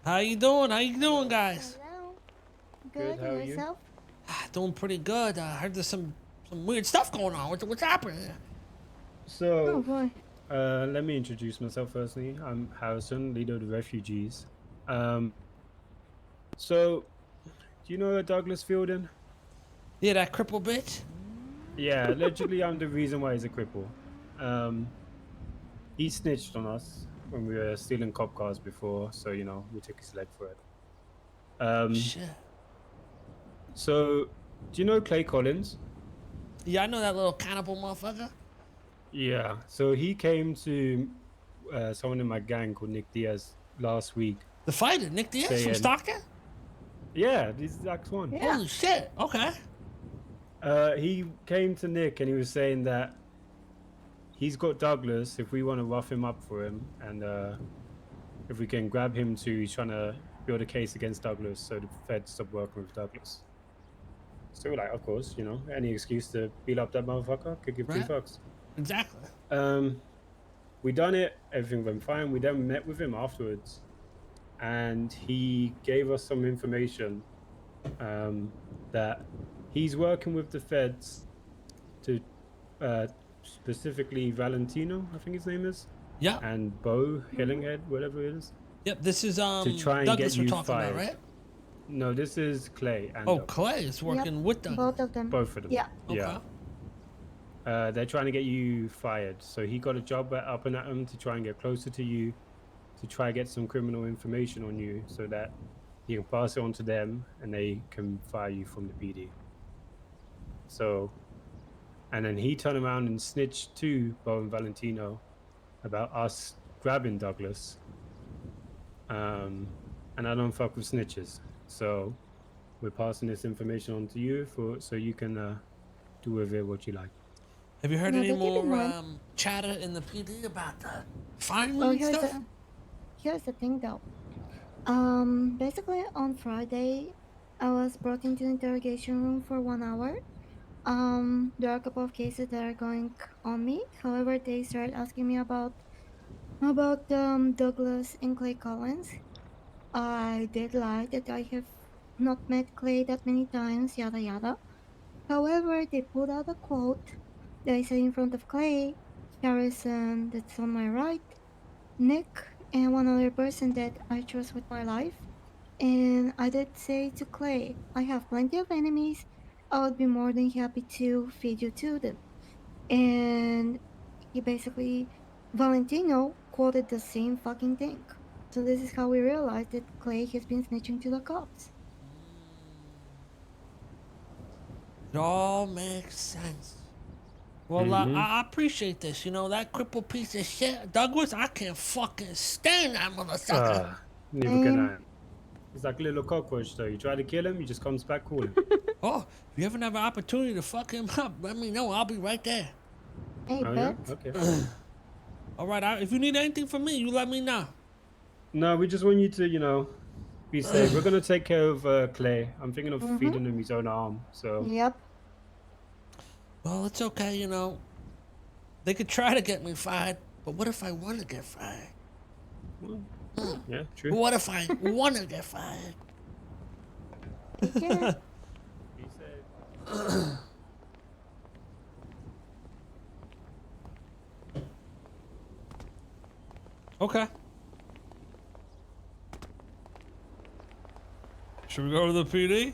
How you doing? How you doing, guys? Hello. Good, Good, how and are you? yourself? Doing pretty good. I heard there's some weird stuff going on. What's happening? Oh So, boy. let me introduce myself firstly. I'm Harrison, leader of the refugees. Um, so, do you know Douglas Fielding? Yeah, that cripple bitch. Yeah, allegedly I'm the reason why he's a cripple. Um, he snitched on us when we were stealing cop cars before, so we took his leg for it. Um, Shit. so, do you know Clay Collins? Yeah, I know that little cannibal motherfucker. Yeah, so he came to someone in my gang called Nick Diaz last week The fighter, Nick Diaz from saying, Stockton. yeah, this is Act One. Yeah. Holy shit. Okay. He came to Nick and he was saying that he's got Douglas if we want to rough him up for him, and if we can grab him too. He's trying to build a case against Douglas so the Fed stop working with Douglas. So we're like, of course, any excuse to beat up that motherfucker could give two Right. fucks. Exactly. Um, we done it. Everything went fine. We then met with him afterwards, and he gave us some information that he's working with the feds to specifically Valentino, I think his name is, Yep. and Bo Hillinghead, whatever it is, Yep. This is to try and get Douglas we're you talking about, fired. right? No, this is Clay and Oh, Douglas. Clay is working with Douglas. Both of them. Both of them. Yeah. Yeah. Okay. They're trying to get you fired. So he got a job up and at him to try and get closer to you, to try and get some criminal information on you so that he can pass it on to them and they can fire you from the PD. So, and then he turned around and snitched to Bo and Valentino about us grabbing Douglas. And I don't fuck with snitches. So we're passing this information on to you so you can do with it what you like. Have you heard Now any they keep in more mind. chatter in the PD about that firing Well, and stuff? here's the thing though. Basically on Friday, I was brought into the interrogation room for 1 hour. There are a couple of cases that are going on me. However, they started asking me about Douglas and Clay Collins. I did lie that I have not met Clay that many times. Yada yada. However, they pulled out a quote that I said in front of Clay, Harrison, that's on my right, Nick, and one other person that I trust with my life. And I did say to Clay, I have plenty of enemies. I would be more than happy to feed you to them. And he basically, Valentino quoted the same fucking thing. So this is how we realized that Clay has been snitching to the cops. It all makes sense. Well, Mm-hmm. I appreciate this. You know, that crippled piece of shit, Douglas, I can't fucking stand that motherfucker. Neither can And I. He's like a little cockroach, though. You try to kill him, he just comes back calling. Oh, if you ever have an opportunity to fuck him up, let me know. I'll be right there. hey, Oh, yeah? bet. Okay. All right, if you need anything from me, you let me know. No, we just want you to, be safe. We're going to take care of Clay. I'm thinking of Mm-hmm. feeding him his own arm. So, Yep. Well, it's okay, you know. They could try to get me fired, but what if I want to get fired? well, yeah, true. What if I want to get fired? Take care. Be safe. Okay. Should we go to the PD?